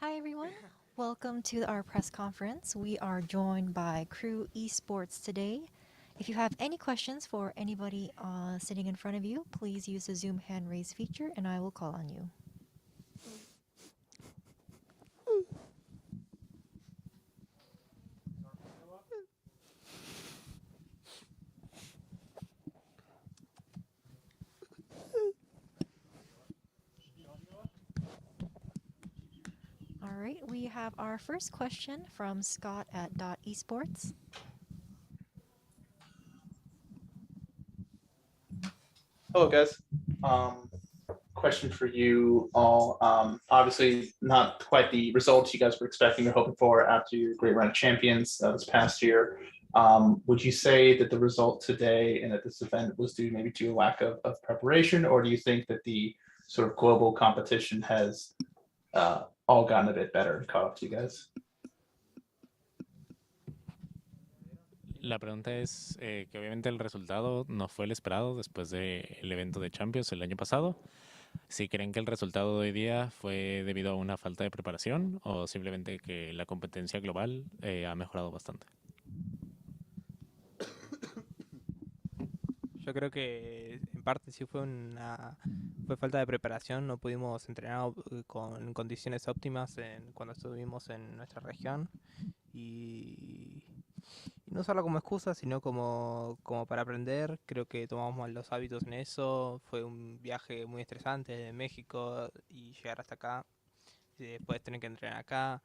Hi everyone, welcome to our press conference. We are joined by KRÜ Esports today. If you have any questions for anybody sitting in front of you, please use the Zoom hand raise feature and I will call on you. All right, we have our first question from Scott at .esports. Hello, guys. Question for you all. Obviously, not quite the results you guys were expecting or hoping for after your great run of champions this past year. Would you say that the result today and at this event was due maybe to a lack of preparation, or do you think that the sort of global competition has all gotten a bit better and caught up to you guys? La pregunta es que obviamente el resultado no fue el esperado después del evento de Champions el año pasado. Si creen que el resultado de hoy día fue debido a una falta de preparación o simplemente que la competencia global ha mejorado bastante. Yo creo que en parte sí fue falta de preparación, no pudimos entrenar con condiciones óptimas cuando estuvimos en nuestra región y no usarlo como excusa, sino como para aprender. Creo que tomamos mal los hábitos en eso. Fue un viaje muy estresante de México y llegar hasta acá y después tener que entrenar acá.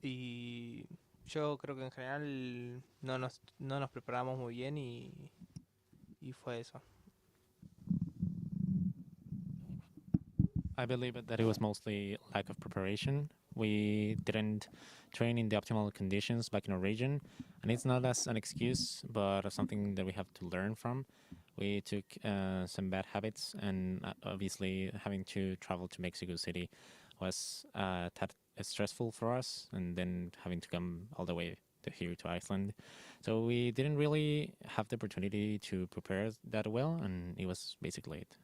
Y yo creo que en general no nos preparamos muy bien y fue eso. I believe that it was mostly lack of preparation. We didn't train in the optimal conditions back in our region, and it's not as an excuse, but something that we have to learn from. We took some bad habits, and obviously having to travel to Mexico City was stressful for us, and then having to come all the way to here to Iceland. So we didn't really have the opportunity to prepare that well, and it was basically it.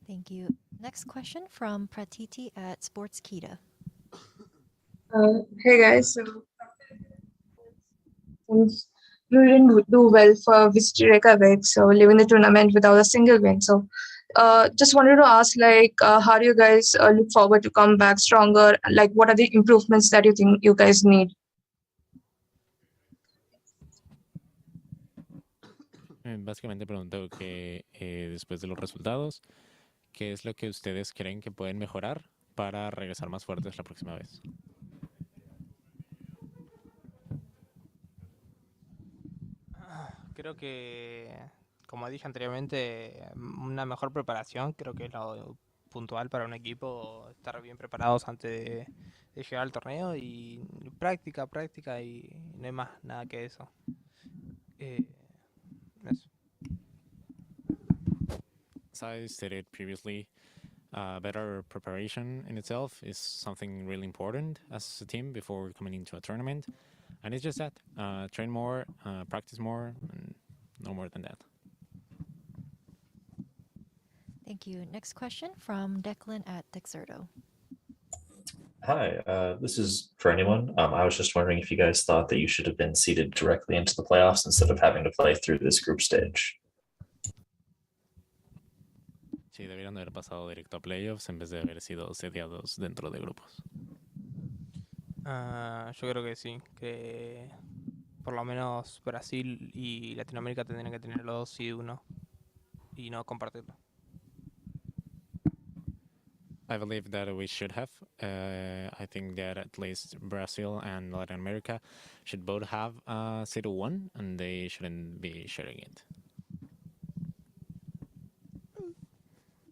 Thank you. Next question from Pratiti at Sportskita. Hey guys, so since you didn't do well for VCT Reykjavik, so leaving the tournament without a single win. So just wanted to ask, how do you guys look forward to come back stronger? Like, what are the improvements that you think you guys need? Básicamente preguntó que después de los resultados, ¿qué es lo que ustedes creen que pueden mejorar para regresar más fuertes la próxima vez? Creo que, como dije anteriormente, una mejor preparación creo que es lo puntual para un equipo, estar bien preparados antes de llegar al torneo y práctica y no hay más nada que eso. Eso. As I stated previously, better preparation in itself is something really important as a team before coming into a tournament. And it's just that, train more, practice more, and no more than that. Thank you. Next question from Declan at Dexerto. Hi, this is for anyone. I was just wondering if you guys thought that you should have been seeded directly into the playoffs instead of having to play through this group stage. Sí, debieron haber pasado directo a playoffs en vez de haber sido sediados dentro de grupos. Yo creo que sí, que por lo menos Brasil y Latinoamérica tendrían que tener los 2 y 1 y no compartirlo. I believe that we should have. I think that at least Brazil and Latin America should both have Seed 1, and they shouldn't be sharing it.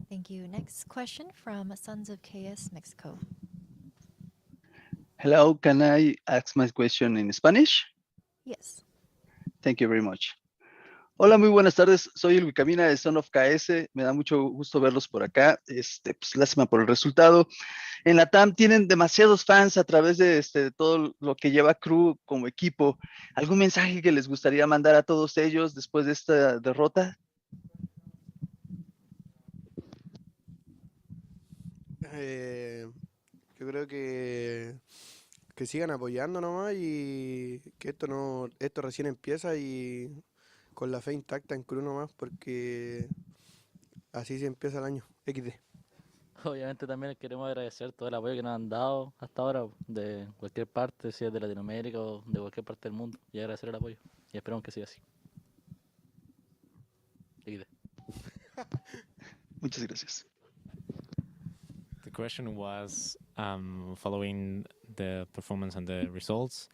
Thank you. Next question from Sons of KS Mexico. Hello, can I ask my question in Spanish? Yes. Thank you very much. Hola, muy buenas tardes. Soy el Wicamina de Son of KS. Me da mucho gusto verlos por acá. Pues lástima por el resultado. En la TAM tienen demasiados fans a través de todo lo que lleva KRÜ como equipo. ¿Algún mensaje que les gustaría mandar a todos ellos después de esta derrota? Yo creo que sigan apoyando nomás y que esto recién empieza y con la fe intacta en KRÜ nomás porque así se empieza el año. XD. Obviamente también les queremos agradecer todo el apoyo que nos han dado hasta ahora de cualquier parte, si es de Latinoamérica o de cualquier parte del mundo, y agradecer el apoyo. Y esperamos que siga así. XD. Muchas gracias. The question was following the performance and the results,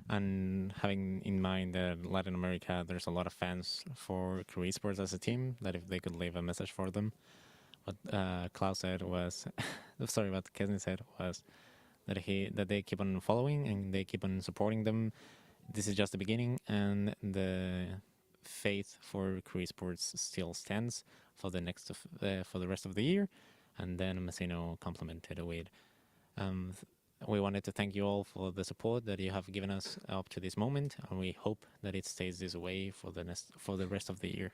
and having in mind that Latin America, there's a lot of fans for KRÜ Esports as a team, that if they could leave a message for them. What Klaus said was, sorry, what Kesni said was that they keep on following and they keep on supporting them. This is just the beginning, and the faith for KRÜ Esports still stands for the rest of the year. And then Messino complimented with, we wanted to thank you all for the support that you have given us up to this moment, and we hope that it stays this way for the rest of the year.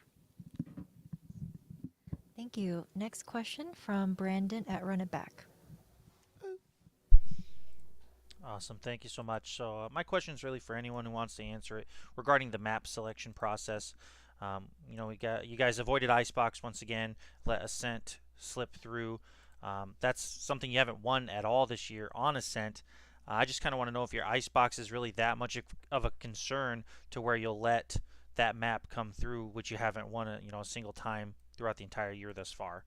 Thank you. Next question from Brandon at Run It Back. Awesome, thank you so much. So my question is really for anyone who wants to answer it regarding the map selection process. You guys avoided Icebox once again, let Ascent slip through. That's something you haven't won at all this year on Ascent. I just kind of want to know if your Icebox is really that much of a concern to where you'll let that map come through, which you haven't won a single time throughout the entire year thus far.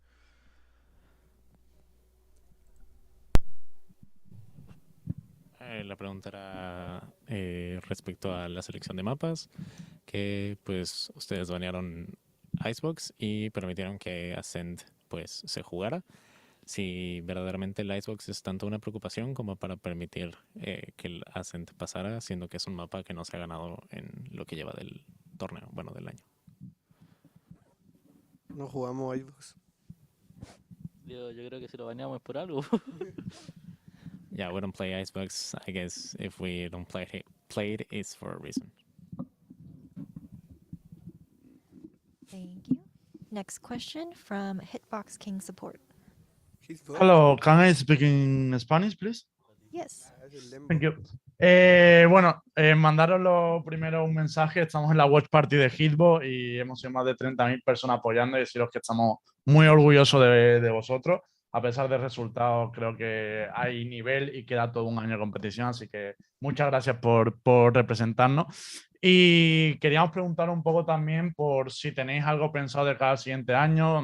La pregunta era respecto a la selección de mapas, que pues ustedes banearon Icebox y permitieron que Ascent pues se jugara. Si verdaderamente el Icebox es tanto una preocupación como para permitir que el Ascent pasara, siendo que es un mapa que no se ha ganado en lo que lleva del torneo, bueno, del año. No jugamos Icebox. Yo creo que si lo baneamos es por algo. Yeah, we don't play Icebox. I guess if we don't play it, it's for a reason. Thank you. Next question from Hitbox King Support. Hello, can I speak in Spanish, please? Yes. Thank you. Bueno, mandaros primero un mensaje. Estamos en la watch party de Hitbox y hemos sido más de 30.000 personas apoyando y deciros que estamos muy orgullosos de vosotros. A pesar del resultado, creo que hay nivel y queda todo un año de competición, así que muchas gracias por representarnos. Y queríamos preguntar un poco también por si tenéis algo pensado de cada siguiente año,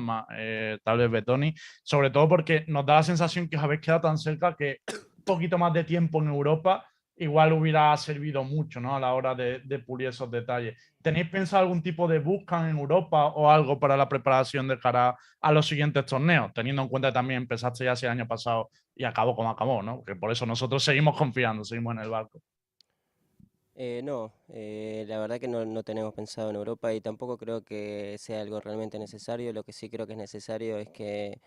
tal vez Betoni, sobre todo porque nos da la sensación que os habéis quedado tan cerca que un poquito más de tiempo en Europa igual hubiera servido mucho, ¿no? A la hora de pulir esos detalles. ¿Tenéis pensado algún tipo de bootcamp en Europa o algo para la preparación de cara a los siguientes torneos? Teniendo en cuenta que también empezaste ya el año pasado y acabó como acabó, ¿no? Que por eso nosotros seguimos confiando, seguimos en el barco. No, la verdad que no tenemos pensado en Europa y tampoco creo que sea algo realmente necesario. Lo que sí creo que es necesario es que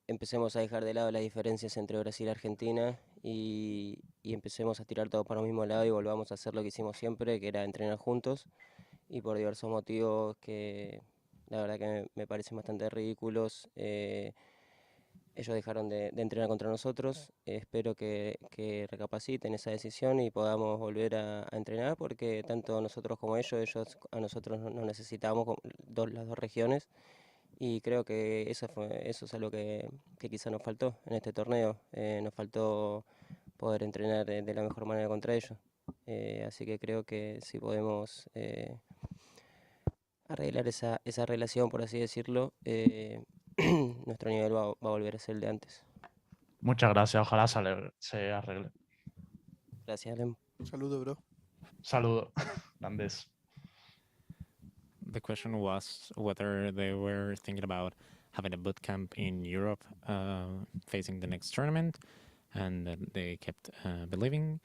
empecemos a dejar de lado las diferencias entre Brasil y Argentina y empecemos a tirar todo para el mismo lado y volvamos a hacer lo que hicimos siempre, que era entrenar juntos, y por diversos motivos que la verdad que me parecen bastante ridículos. Ellos dejaron de entrenar contra nosotros. Espero que recapaciten esa decisión y podamos volver a entrenar, porque tanto nosotros como ellos a nosotros nos necesitamos, las dos regiones. Y creo que eso es algo que quizá nos faltó en este torneo. Nos faltó poder entrenar de la mejor manera contra ellos. Así que creo que si podemos arreglar esa relación, por así decirlo, nuestro nivel va a volver a ser el de antes. Muchas gracias, ojalá se arregle. Gracias, Alem. Saludo, bro. Saludo. Grandes. The question was whether they were thinking about having a boot camp in Europe facing the next tournament, and they kept believing.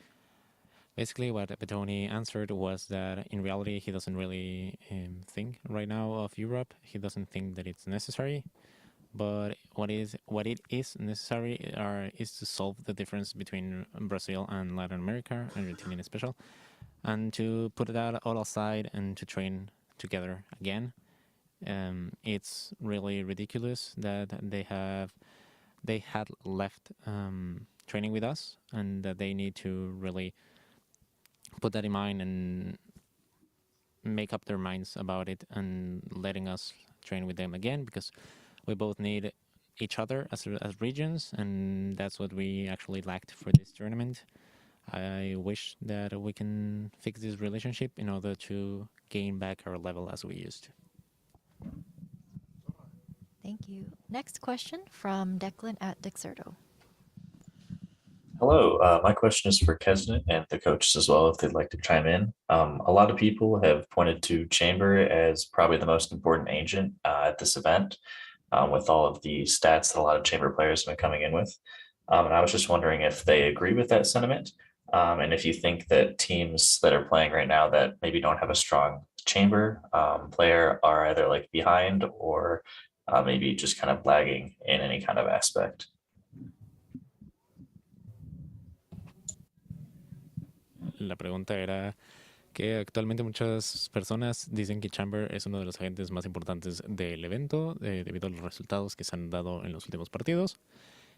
Basically, what Betoni answered was that in reality, he doesn't really think right now of Europe. He doesn't think that it's necessary. But what it is necessary is to solve the difference between Brazil and Latin America, Argentina especially, and to put that all aside and to train together again. It's really ridiculous that they had left training with us, and that they need to really put that in mind and make up their minds about it and letting us train with them again, because we both need each other as regions, and that's what we actually lacked for this tournament. I wish that we can fix this relationship in order to gain back our level as we used to. Thank you. Next question from Declan at Dexerto. Hello, my question is for Kesnet and the coaches as well, if they'd like to chime in. A lot of people have pointed to Chamber as probably the most important agent at this event, with all of the stats that a lot of Chamber players have been coming in with. And I was just wondering if they agree with that sentiment, and if you think that teams that are playing right now that maybe don't have a strong Chamber player are either like behind or maybe just kind of lagging in any kind of aspect. La pregunta era que actualmente muchas personas dicen que Chamber es uno de los agentes más importantes del evento debido a los resultados que se han dado en los últimos partidos.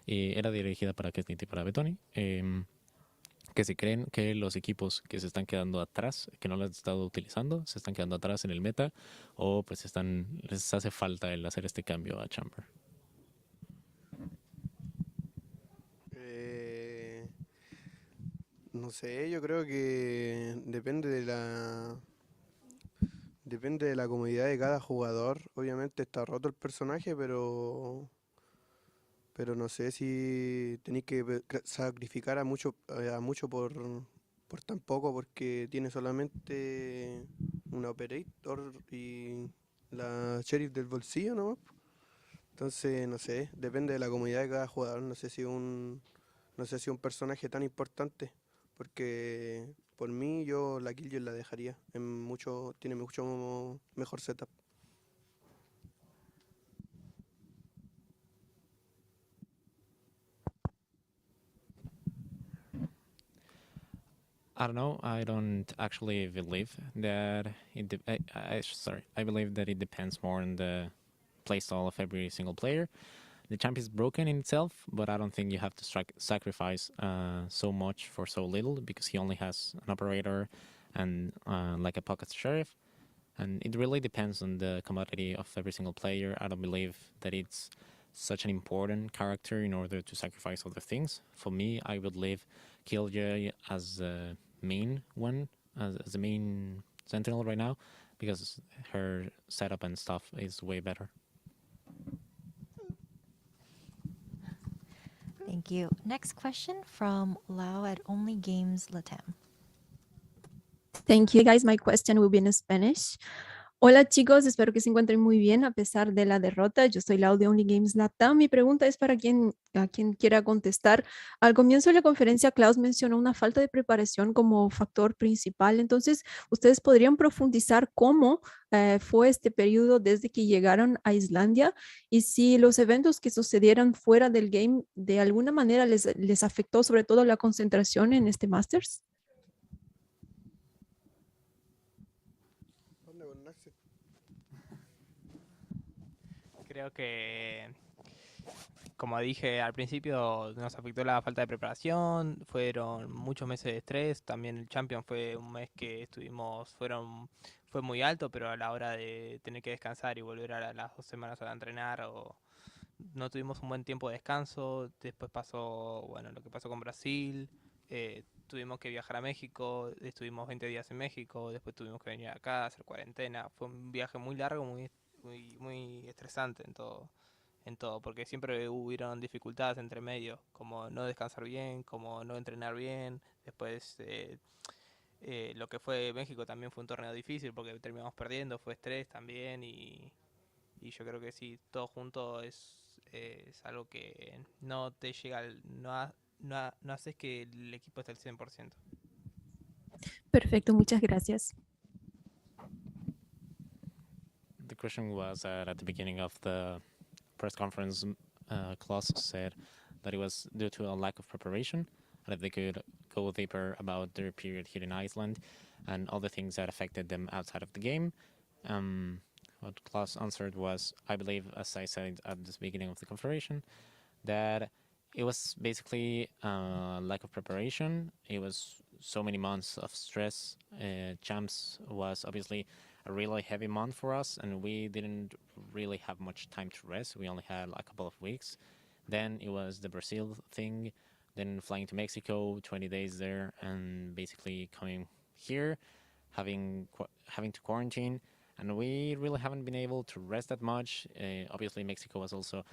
Y era dirigida para Kesnit y para Betoni. Que si creen que los equipos que se están quedando atrás, que no los han estado utilizando, se están quedando atrás en el meta, o pues les hace falta el hacer este cambio a Chamber. No sé, yo creo que depende de la comodidad de cada jugador. Obviamente está roto el personaje, pero no sé si tenéis que sacrificar a mucho por tan poco, porque tiene solamente una operator y la sheriff del bolsillo, ¿no? Entonces, no sé, depende de la comodidad de cada jugador. No sé si un personaje tan importante, porque por mí yo la Killjoy la dejaría. Tiene mucho mejor setup. I don't know. I don't actually believe that I believe that it depends more on the playstyle of every single player. The champ is broken in itself, but I don't think you have to sacrifice so much for so little, because he only has an operator and like a pocket sheriff. And it really depends on the commodity of every single player. I don't believe that it's such an important character in order to sacrifice other things. For me, I would leave Killjoy as the main one, as the main sentinel right now, because her setup and stuff is way better. Thank you. Next question from Lau at Only Games Latam. Thank you, guys. My question will be in Spanish. Hola chicos, espero que se encuentren muy bien a pesar de la derrota. Yo soy Lau de Only Games Latam. Mi pregunta es para quien quiera contestar. Al comienzo de la conferencia, Klaus mencionó una falta de preparación como factor principal. Entonces, ¿ustedes podrían profundizar cómo fue este periodo desde que llegaron a Islandia? Y si los eventos que sucedieran fuera del game de alguna manera les afectó sobre todo la concentración en este Masters. Creo que, como dije al principio, nos afectó la falta de preparación, fueron muchos meses de estrés, también el Champion fue un mes que fue muy alto, pero a la hora de tener que descansar y volver a las 2 semanas a entrenar, no tuvimos un buen tiempo de descanso. Después pasó, lo que pasó con Brasil, tuvimos que viajar a México, estuvimos 20 días en México, después tuvimos que venir acá a hacer cuarentena. Fue un viaje muy largo, muy estresante en todo, porque siempre hubieron dificultades entre medio, como no descansar bien, como no entrenar bien. Después lo que fue México también fue un torneo difícil porque terminamos perdiendo, fue estrés también, y yo creo que sí, todo junto es algo que no te llega, no haces que el equipo esté al 100%. Perfecto, muchas gracias. The question was at the beginning of the press conference, Klaus said that it was due to a lack of preparation, and if they could go deeper about their period here in Iceland and all the things that affected them outside of the game. What Klaus answered was, I believe, as I said at the beginning of the conversation, that it was basically lack of preparation. It was so many months of stress. Champs was obviously a really heavy month for us, and we didn't really have much time to rest. We only had a couple of weeks. Then it was the Brazil thing, then flying to Mexico, 20 days there, and basically coming here, having to quarantine, and we really haven't been able to rest that much. Obviously, Mexico was also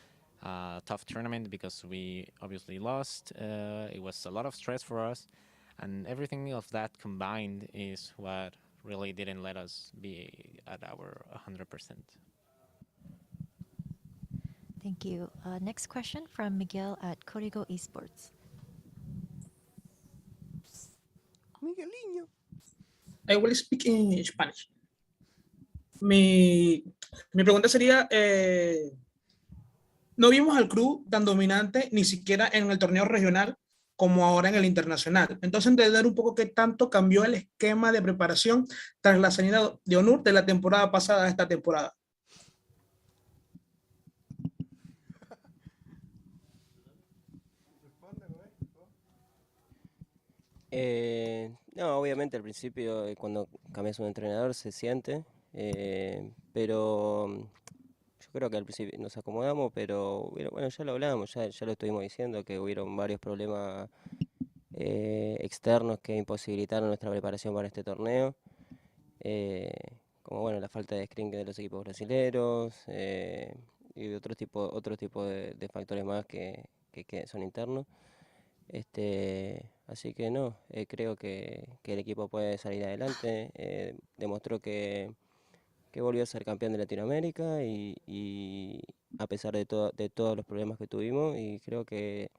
a tough tournament because we obviously lost. It was a lot of stress for us, and everything of that combined is what really didn't let us be at our 100%. Thank you. Next question from Miguel at KRÜ Esports. Miguelinho. I will speak in Spanish. Mi pregunta sería, no vimos al CRÜ tan dominante ni siquiera en el torneo regional como ahora en el internacional. Entonces, entender un poco qué tanto cambió el esquema de preparación tras la salida de Onur de la temporada pasada a esta temporada. No, obviamente al principio cuando cambias un entrenador se siente, pero yo creo que al principio nos acomodamos, pero bueno, ya lo hablamos, ya lo estuvimos diciendo, que hubieron varios problemas externos que imposibilitaron nuestra preparación para este torneo, como bueno, la falta de screen de los equipos brasileños y otro tipo de factores más que son internos. Así que no, creo que el equipo puede salir adelante. Demostró que volvió a ser campeón de Latinoamérica y a pesar de todos los problemas que tuvimos, y creo que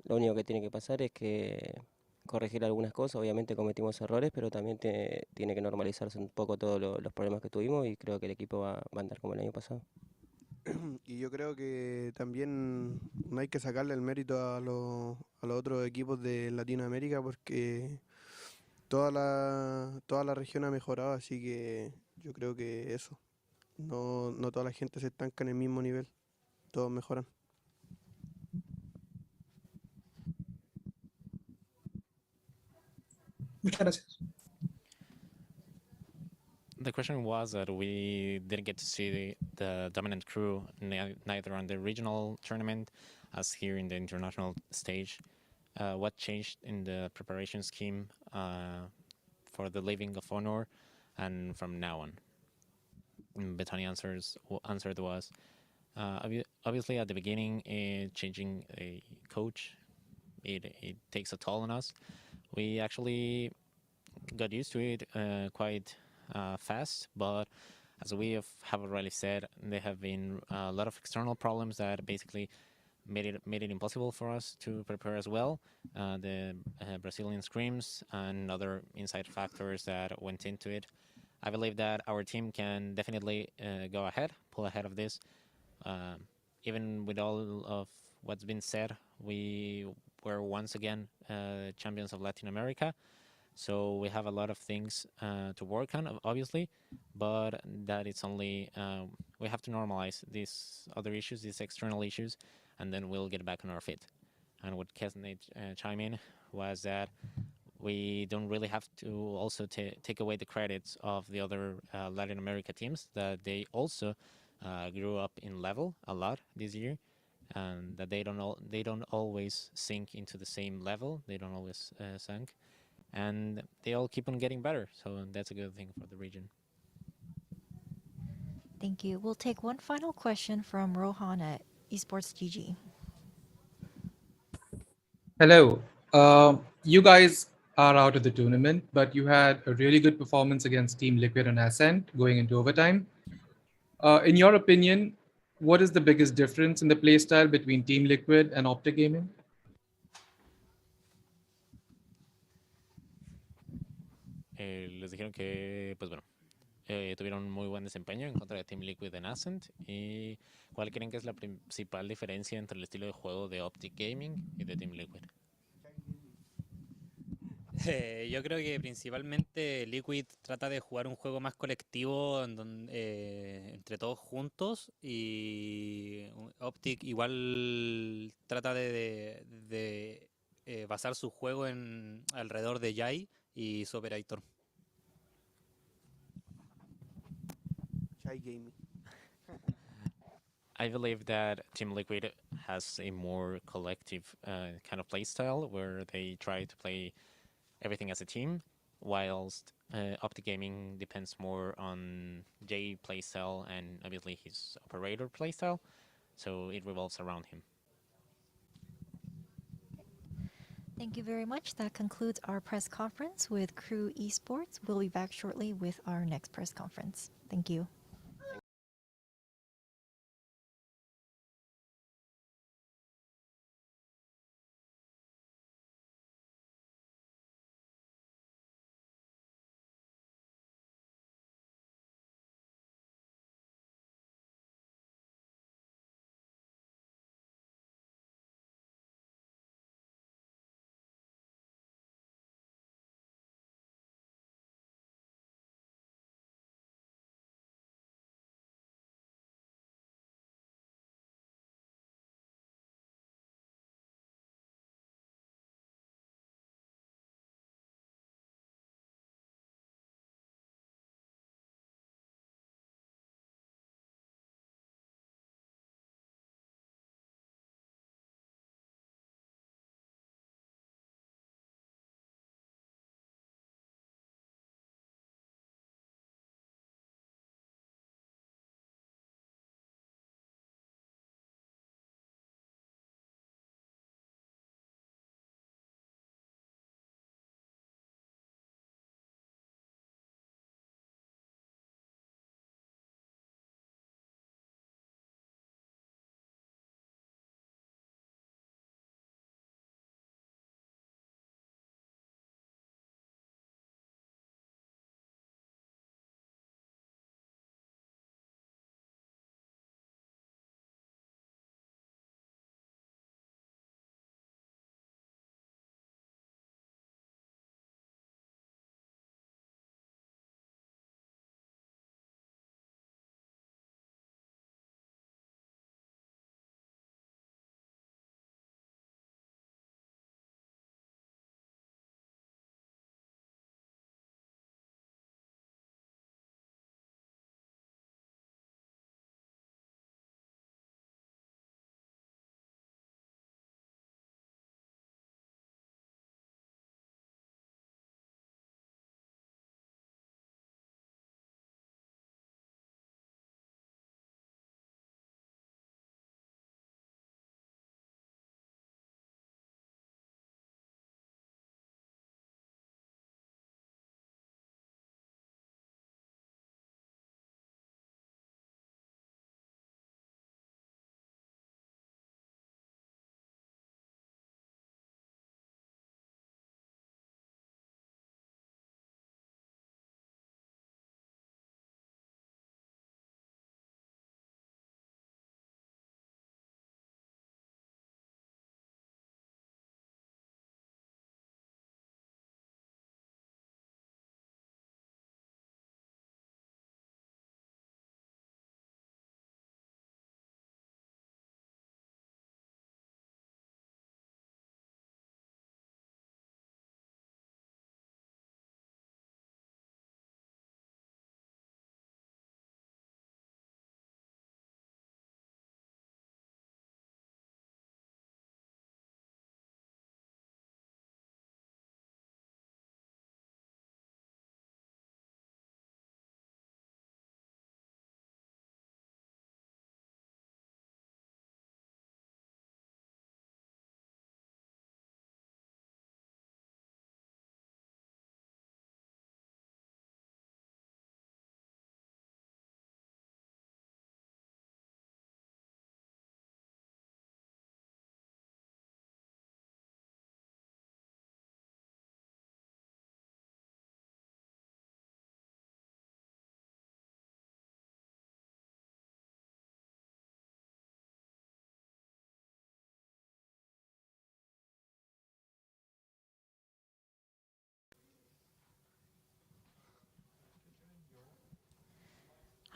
lo único que tiene que pasar es que corregir algunas cosas. Obviamente cometimos errores, pero también tiene que normalizarse un poco todos los problemas que tuvimos, y creo que el equipo va a andar como el año pasado. Y yo creo que también no hay que sacarle el mérito a los otros equipos de Latinoamérica, porque toda la región ha mejorado, así que yo creo que eso. No toda la gente se estanca en el mismo nivel, todos mejoran. Muchas gracias. The question was that we didn't get to see the dominant CRÜ neither on the regional tournament as here in the international stage. What changed in the preparation scheme for the leaving of Honor and from now on? Betani answered was obviously at the beginning changing a coach, it takes a toll on us. We actually got used to it quite fast, but as we have already said, there have been a lot of external problems that basically made it impossible for us to prepare as well. The Brazilian scrims and other inside factors that went into it. I believe that our team can definitely go ahead, pull ahead of this. Even with all of what's been said, we were once again champions of Latin America. So we have a lot of things to work on, obviously, but that it's only, we have to normalize these other issues, these external issues, and then we'll get back on our feet. And what Kesnet chime in was that we don't really have to also take away the credits of the other Latin America teams, that they also grew up in level a lot this year, and that they don't always sink into the same level. They don't always sink. And they all keep on getting better, so that's a good thing for the region. Thank you. We'll take one final question from Rohan at Esports GG. Hello. You guys are out of the tournament, but you had a really good performance against Team Liquid and Ascent going into overtime. In your opinion, what is the biggest difference in the playstyle between Team Liquid and OpTic Gaming? Les dijeron que, pues bueno, tuvieron muy buen desempeño en contra de Team Liquid en Ascent. ¿Y cuál creen que es la principal diferencia entre el estilo de juego de OpTic Gaming y de Team Liquid? Yo creo que principalmente Liquid trata de jugar un juego más colectivo entre todos juntos y OpTic igual trata de basar su juego alrededor de Jai y su operator. Chai Gaming. I believe that Team Liquid has a more collective kind of play style where they try to play everything as a team, whilst OpTic Gaming depends more on Jay playstyle and obviously his operator playstyle, so it revolves around him. Thank you very much. That concludes our press conference with KRÜ Esports. We'll be back shortly with our next press conference. Thank you.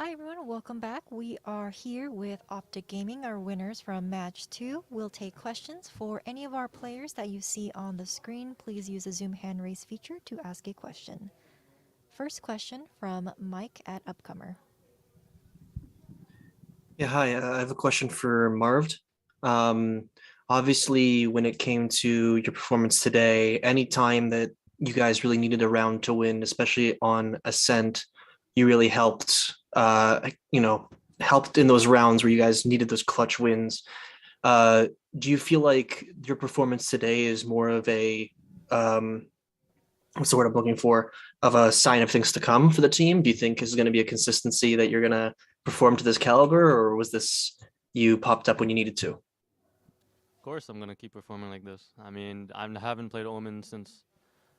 Hi everyone, welcome back. We are here with OpTic Gaming, our winners from match 2. We'll take questions for any of our players that you see on the screen. Please use the Zoom hand raise feature to ask a question. First question from Mike at Upcomer. Yeah, hi. I have a question for Marv. Obviously, when it came to your performance today, any time that you guys really needed a round to win, especially on Ascent, you really helped. Helped in those rounds where you guys needed those clutch wins. Do you feel like your performance today is more of a what's the word I'm looking for? Of a sign of things to come for the team? Do you think is going to be a consistency that you're going to perform to this caliber, or was this you popped up when you needed to? Of course, I'm gonna keep performing like this. I mean, I haven't played Omen since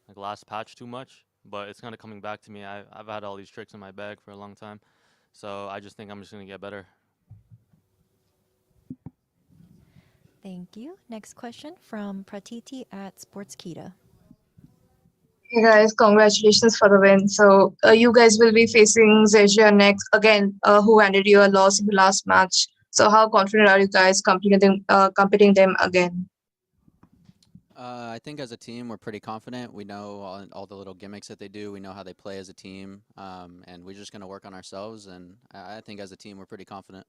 like last patch too much, but it's kind of coming back to me. I've had all these tricks in my bag for a long time, so I just think I'm just gonna get better. Thank you. Next question from Pratiti at Sportskita. Hey guys, congratulations for the win. So you guys will be facing Zezia next again, who handed you a loss in the last match. So how confident are you guys competing them again? I think as a team, we're pretty confident. We know all the little gimmicks that they do. We know how they play as a team, and we're just going to work on ourselves. And I think as a team, we're pretty confident.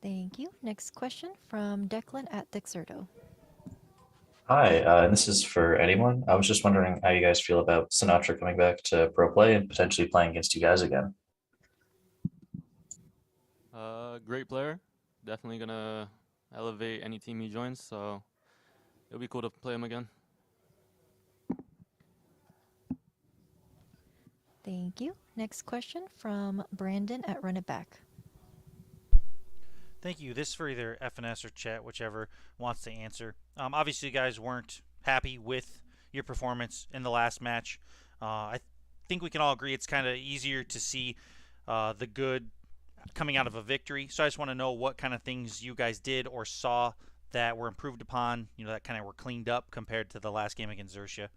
Thank you. Next question from Declan at Dexerto. Hi, this is for anyone. I was just wondering how you guys feel about Sinatra coming back to pro play and potentially playing against you guys again. Great player. Definitely gonna elevate any team he joins, so it'll be cool to play him again. Thank you. Next question from Brandon at Run It Back. Thank you. This is for either FNS or chat, whichever wants to answer. Obviously, you guys weren't happy with your performance in the last match. I think we can all agree it's kind of easier to see the good coming out of a victory. So I just want to know what kind of things you guys did or saw that were improved upon, that kind of were cleaned up compared to the last game against Xerxia.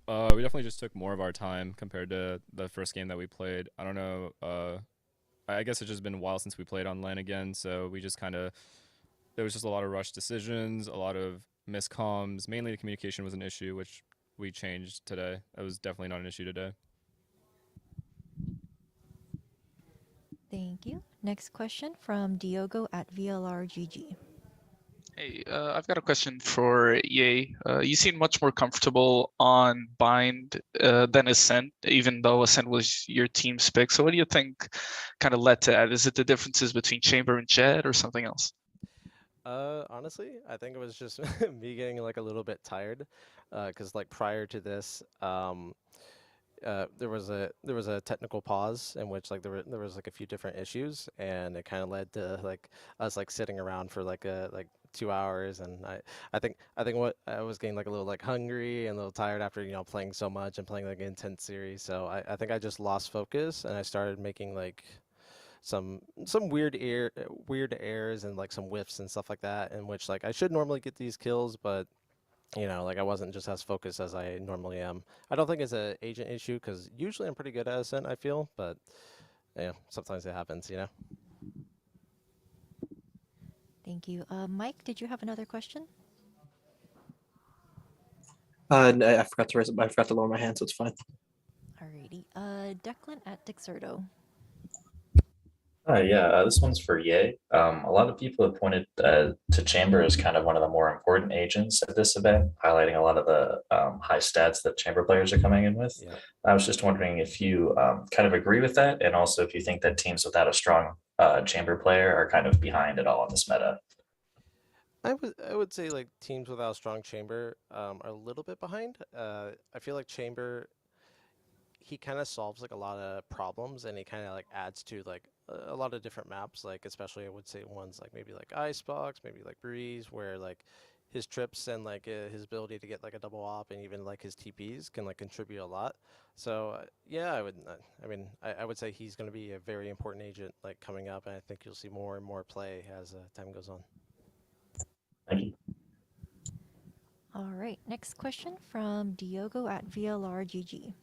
We definitely just took more of our time compared to the first game that we played. I don't know. I guess it's just been a while since we played on LAN again, so we just there was just a lot of rushed decisions, a lot of miscomms. Mainly the communication was an issue, which we changed today. It was definitely not an issue today. Thank you. Next question from Diogo at VLRGG. Hey, I've got a question for Ye. You seem much more comfortable on Bind than Ascent, even though Ascent was your team's pick. So what do you think kind of led to that? Is it the differences between Chamber and Jet or something else? Honestly, I think it was just me getting like a little bit tired, because like prior to this, there was a technical pause in which like there was like a few different issues, and it kind of led to like us like sitting around for like 2 hours, and I think what I was getting like a little like hungry and a little tired after playing so much and playing like an intense series. So I think I just lost focus, and I started making like some weird errors and like some whiffs and stuff like that, in which like I should normally get these kills, but like I wasn't just as focused as I normally am. I don't think it's an agent issue, because usually I'm pretty good at Ascent, I feel, but sometimes it happens. Thank you. Mike, did you have another question? I forgot to lower my hand, so it's fine. Alrighty. Declan at Dexerto. Yeah, this one's for Ye. A lot of people have pointed to Chamber as kind of one of the more important agents at this event, highlighting a lot of the high stats that Chamber players are coming in with. Yeah. I was just wondering if you kind of agree with that, and also if you think that teams without a strong Chamber player are kind of behind at all in this meta. I would say like teams without a strong Chamber are a little bit behind. I feel like Chamber, he kind of solves like a lot of problems, and he kind of like adds to like a lot of different maps, like especially I would say ones like maybe like Icebox, maybe like Breeze, where like his trips and like his ability to get like a double op and even like his TPs can like contribute a lot. So yeah, I would say he's going to be a very important agent like coming up, and I think you'll see more and more play as time goes on. Thank you. All right. Next question from Diogo at VLRGG.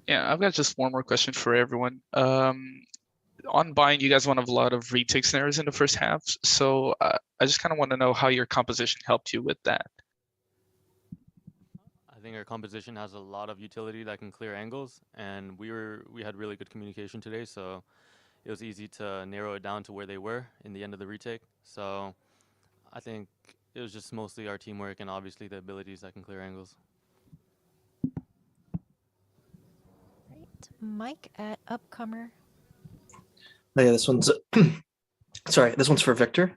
Yeah, I've got just one more question for everyone. On buying, you guys won a lot of retake scenarios in the first half, so I just kind of want to know how your composition helped you with that. I think our composition has a lot of utility that can clear angles, and we had really good communication today, so it was easy to narrow it down to where they were in the end of the retake. So I think it was just mostly our teamwork and obviously the abilities that can clear angles. Right. Mike at Upcomer. Oh, yeah, this one's sorry, this one's for Victor.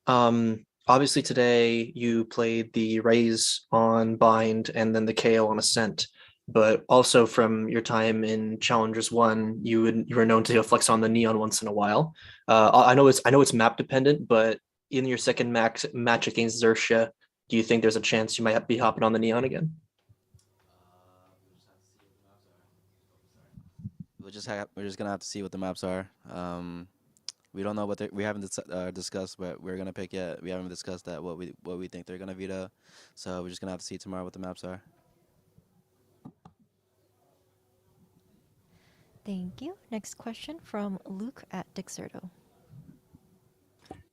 Obviously today you played the raise on bind and then the KO on ascent, but also from your time in Challengers 1, you were known to flex on the neon once in a while. I know it's map dependent, but in your second match against Xerxia, do you think there's a chance you might be hopping on the neon again? We're just gonna have to see what the maps are. We don't know what we haven't discussed, but we're gonna pick yet. We haven't discussed that what we think they're gonna veto. So we're just gonna have to see tomorrow what the maps are. Thank you. Next question from Luke at Dixerto.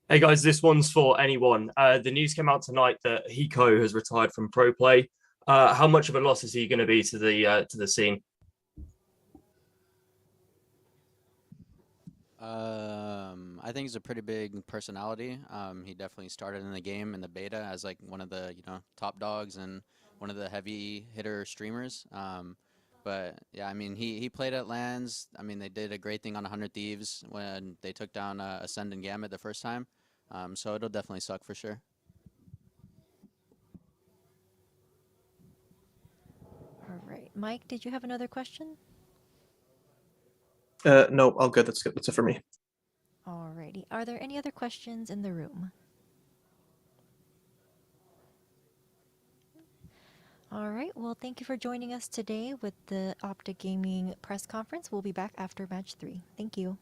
Hey guys, this one's for anyone. The news came out tonight that Hiko has retired from pro play. How much of a loss is he going to be to the scene? I think he's a pretty big personality. He definitely started in the game in the beta as like one of the top dogs and one of the heavy hitter streamers. But yeah, I mean he played at LANs. I mean they did a great thing on 100 Thieves when they took down Ascend and Gambit the first time. So it'll definitely suck for sure. All right, Mike, did you have another question? No, all good. That's good. That's it for me. Alrighty. Are there any other questions in the room? All right. Well, thank you for joining us today with the OpTic Gaming press conference. We'll be back after match 3. Thank you.